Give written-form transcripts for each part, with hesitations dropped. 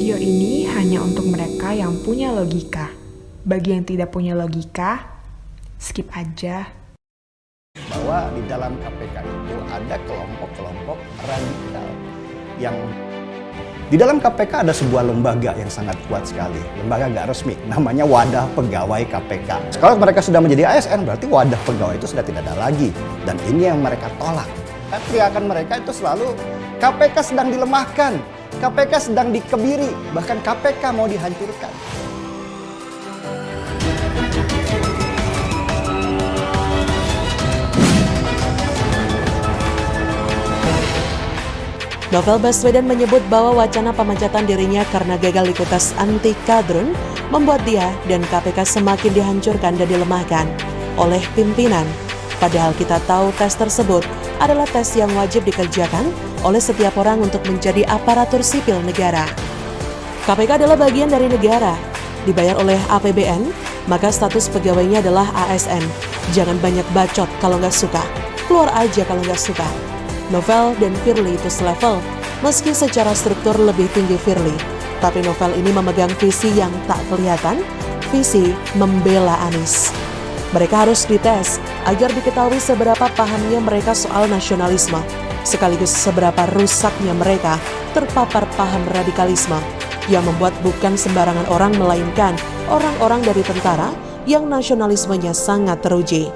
Video ini hanya untuk mereka yang punya logika. Bagi yang tidak punya logika, skip aja. Bahwa di dalam KPK itu ada kelompok-kelompok radikal yang di dalam KPK ada sebuah lembaga yang sangat kuat sekali, lembaga nggak resmi, namanya Wadah Pegawai KPK. Kalau mereka sudah menjadi ASN, berarti wadah pegawai itu sudah tidak ada lagi, dan ini yang mereka tolak. Teriakan mereka itu selalu KPK sedang dilemahkan, KPK sedang dikebiri, bahkan KPK mau dihancurkan. Novel Baswedan menyebut bahwa wacana pemecatan dirinya karena gagal ikut tes anti kadrun membuat dia dan KPK semakin dihancurkan dan dilemahkan oleh pimpinan. Padahal kita tahu tes tersebut adalah tes yang wajib dikerjakan oleh setiap orang untuk menjadi aparatur sipil negara. KPK adalah bagian dari negara, dibayar oleh APBN, maka status pegawainya adalah ASN. Jangan banyak bacot kalau nggak suka, keluar aja kalau nggak suka. Novel dan Firly itu selevel, meski secara struktur lebih tinggi Firly. Tapi Novel ini memegang visi yang tak kelihatan, visi membela Anies. Mereka harus dites agar diketahui seberapa pahamnya mereka soal nasionalisme, sekaligus seberapa rusaknya mereka terpapar paham radikalisme, yang membuat bukan sembarangan orang melainkan orang-orang dari tentara yang nasionalismenya sangat teruji.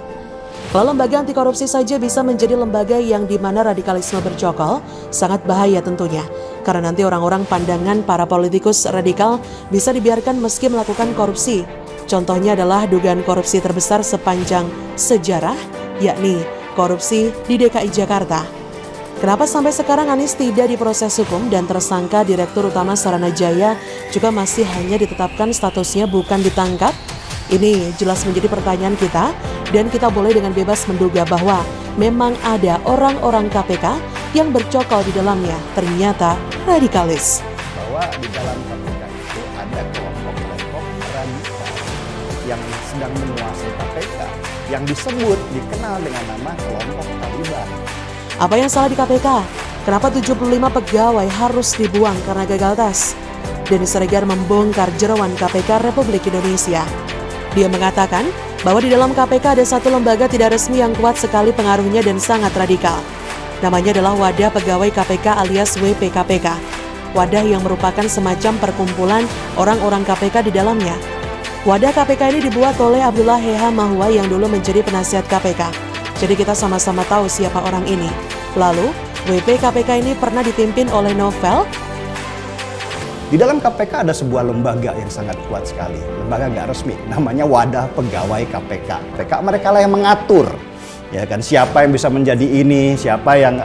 Kalau lembaga anti korupsi saja bisa menjadi lembaga yang di mana radikalisme bercokol, sangat bahaya tentunya. Karena nanti orang-orang pandangan para politikus radikal bisa dibiarkan meski melakukan korupsi. Contohnya adalah dugaan korupsi terbesar sepanjang sejarah, yakni korupsi di DKI Jakarta. Kenapa sampai sekarang Anies tidak diproses hukum dan tersangka Direktur Utama Saranajaya juga masih hanya ditetapkan statusnya bukan ditangkap? Ini jelas menjadi pertanyaan kita, dan kita boleh dengan bebas menduga bahwa memang ada orang-orang KPK yang bercokol di dalamnya ternyata radikalis. Bahwa di dalam KPK itu ada kelompok-kelompok radikal yang sedang menguasai KPK, yang dikenal dengan nama kelompok Taliban. Apa yang salah di KPK? Kenapa 75 pegawai harus dibuang karena gagal tes? Denny Siregar membongkar jeroan KPK Republik Indonesia. Dia mengatakan bahwa di dalam KPK ada satu lembaga tidak resmi yang kuat sekali pengaruhnya dan sangat radikal. Namanya adalah Wadah Pegawai KPK alias WPKPK. Wadah yang merupakan semacam perkumpulan orang-orang KPK di dalamnya. Wadah KPK ini dibuat oleh Abdullah Heha Mahua yang dulu menjadi penasihat KPK. Jadi kita sama-sama tahu siapa orang ini. Lalu, WPKPK ini pernah dipimpin oleh Novel. Di dalam KPK ada sebuah lembaga yang sangat kuat sekali, lembaga nggak resmi, namanya Wadah Pegawai KPK. KPK mereka lah yang mengatur, ya kan, siapa yang bisa menjadi ini, siapa yang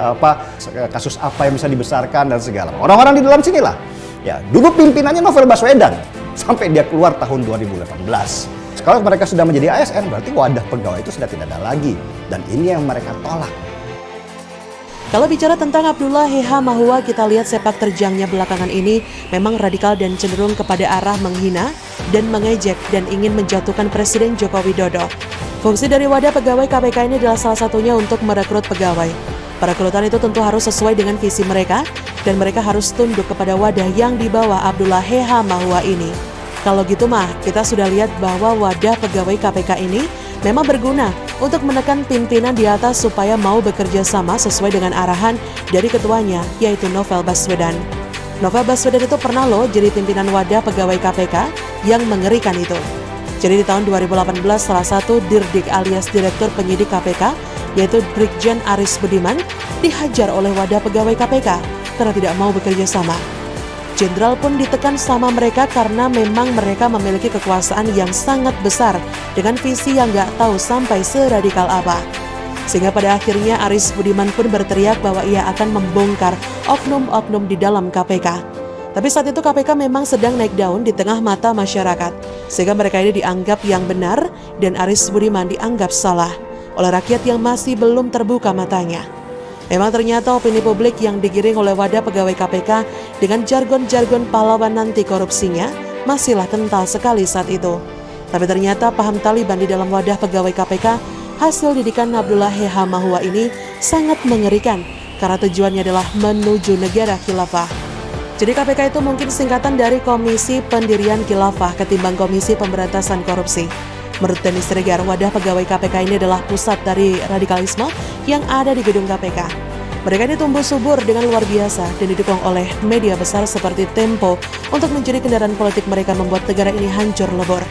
kasus apa yang bisa dibesarkan dan segala. Orang-orang di dalam sinilah, ya, dulu pimpinannya Novel Baswedan sampai dia keluar tahun 2018. Kalau mereka sudah menjadi ASN, berarti wadah pegawai itu sudah tidak ada lagi, dan ini yang mereka tolak. Kalau bicara tentang Abdullah Heha Mahua, kita lihat sepak terjangnya belakangan ini memang radikal dan cenderung kepada arah menghina dan mengejek dan ingin menjatuhkan Presiden Joko Widodo. Fungsi dari Wadah Pegawai KPK ini adalah salah satunya untuk merekrut pegawai. Perekrutan itu tentu harus sesuai dengan visi mereka dan mereka harus tunduk kepada wadah yang dibawa Abdullah Heha Mahua ini. Kalau gitu mah, kita sudah lihat bahwa Wadah Pegawai KPK ini memang berguna untuk menekan pimpinan di atas supaya mau bekerja sama sesuai dengan arahan dari ketuanya, yaitu Novel Baswedan. Novel Baswedan itu pernah loh jadi pimpinan Wadah Pegawai KPK yang mengerikan itu. Jadi di tahun 2018 salah satu Dirdik alias Direktur Penyidik KPK, yaitu Brigjen Aris Budiman, dihajar oleh Wadah Pegawai KPK karena tidak mau bekerja sama. Jenderal pun ditekan sama mereka karena memang mereka memiliki kekuasaan yang sangat besar dengan visi yang gak tahu sampai seradikal apa. Sehingga pada akhirnya Aris Budiman pun berteriak bahwa ia akan membongkar oknum-oknum di dalam KPK. Tapi saat itu KPK memang sedang naik daun di tengah mata masyarakat, sehingga mereka ini dianggap yang benar dan Aris Budiman dianggap salah oleh rakyat yang masih belum terbuka matanya. Memang ternyata opini publik yang digiring oleh Wadah Pegawai KPK dengan jargon-jargon pahlawan nanti korupsinya masihlah kental sekali saat itu. Tapi ternyata paham Taliban di dalam Wadah Pegawai KPK hasil didikan Abdullah Heha Mahua ini sangat mengerikan karena tujuannya adalah menuju negara khilafah. Jadi KPK itu mungkin singkatan dari Komisi Pendirian Khilafah ketimbang Komisi Pemberantasan Korupsi. Menurut Denny Siregar, wadah pegawai KPK ini adalah pusat dari radikalisme yang ada di gedung KPK. Mereka ini tumbuh subur dengan luar biasa dan didukung oleh media besar seperti Tempo untuk menjadi kendaraan politik mereka membuat negara ini hancur lebur.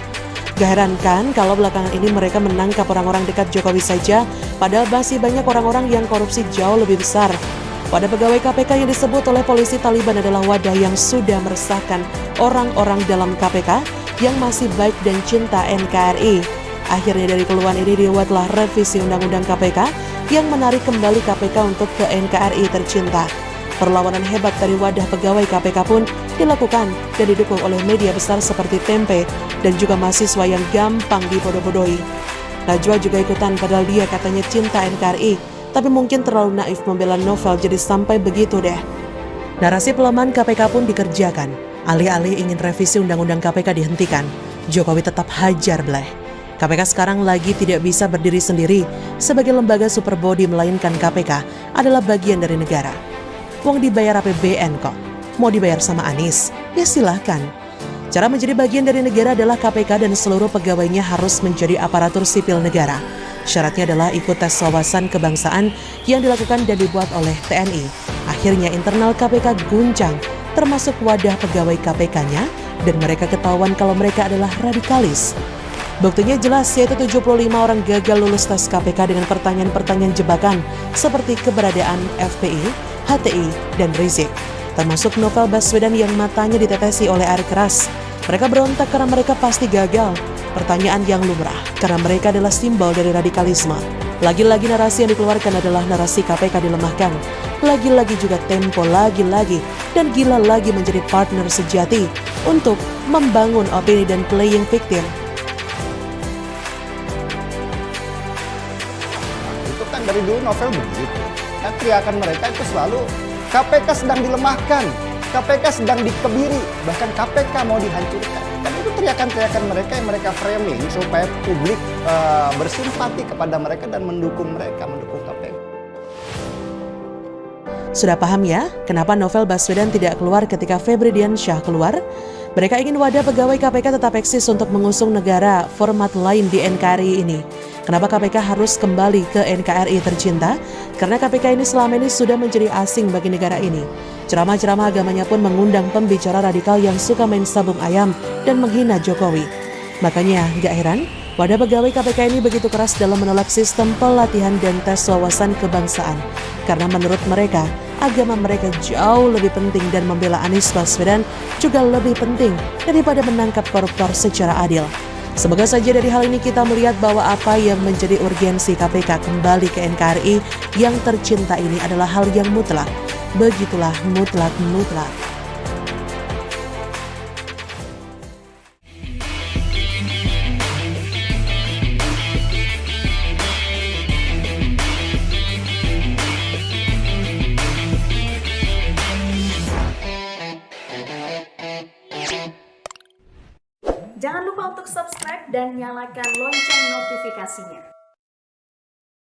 Gak heran kan kalau belakangan ini mereka menangkap orang-orang dekat Jokowi saja, padahal masih banyak orang-orang yang korupsi jauh lebih besar. Wadah pegawai KPK yang disebut oleh polisi Taliban adalah wadah yang sudah meresahkan orang-orang dalam KPK yang masih baik dan cinta NKRI. Akhirnya dari keluhan ini dibuatlah revisi Undang-Undang KPK yang menarik kembali KPK untuk ke NKRI tercinta. Perlawanan hebat dari wadah pegawai KPK pun dilakukan dan didukung oleh media besar seperti Tempe dan juga mahasiswa yang gampang dibodoh-bodohi. Najwa juga ikutan padahal dia katanya cinta NKRI. Tapi mungkin terlalu naif membela novel jadi sampai begitu deh. Narasi pelemahan KPK pun dikerjakan. Alih-alih ingin revisi Undang-Undang KPK dihentikan, Jokowi tetap hajar bleh. KPK sekarang lagi tidak bisa berdiri sendiri sebagai lembaga super body, melainkan KPK adalah bagian dari negara. Wong dibayar APBN kok. Mau dibayar sama Anies? Ya silahkan. Cara menjadi bagian dari negara adalah KPK dan seluruh pegawainya harus menjadi aparatur sipil negara. Syaratnya adalah ikut tes wawasan kebangsaan yang dilakukan dan dibuat oleh TNI. Akhirnya internal KPK guncang, termasuk wadah pegawai KPK-nya, dan mereka ketahuan kalau mereka adalah radikalis. Buktinya jelas, yaitu 75 orang gagal lulus tes KPK dengan pertanyaan-pertanyaan jebakan seperti keberadaan FPI, HTI, dan Rizik. Termasuk Novel Baswedan yang matanya ditetesi oleh air keras. Mereka berontak karena mereka pasti gagal. Pertanyaan yang lumrah, karena mereka adalah simbol dari radikalisme. Lagi-lagi narasi yang dikeluarkan adalah narasi KPK dilemahkan. Lagi-lagi juga Tempo lagi-lagi dan gila lagi menjadi partner sejati untuk membangun opini dan playing victim. Itu kan dari dulu novel begitu. Kan teriakan mereka itu selalu KPK sedang dilemahkan, KPK sedang dikebiri, bahkan KPK mau dihancurkan. Dan itu teriakan-teriakan mereka yang mereka framing supaya publik bersimpati kepada mereka dan mendukung mereka, mendukung KPK. Sudah paham ya, kenapa Novel Baswedan tidak keluar ketika Febri Diansyah keluar? Mereka ingin wadah pegawai KPK tetap eksis untuk mengusung negara format lain di NKRI ini. Kenapa KPK harus kembali ke NKRI tercinta? Karena KPK ini selama ini sudah menjadi asing bagi negara ini. Ceramah-ceramah agamanya pun mengundang pembicara radikal yang suka main sabung ayam dan menghina Jokowi. Makanya gak heran, wadah pegawai KPK ini begitu keras dalam menolak sistem pelatihan dan tes wawasan kebangsaan. Karena menurut mereka, agama mereka jauh lebih penting dan membela Anies Baswedan juga lebih penting daripada menangkap koruptor secara adil. Semoga saja dari hal ini kita melihat bahwa apa yang menjadi urgensi KPK kembali ke NKRI yang tercinta ini adalah hal yang mutlak. Begitulah mutlak-mutlak. Jangan lupa untuk subscribe dan nyalakan lonceng notifikasinya.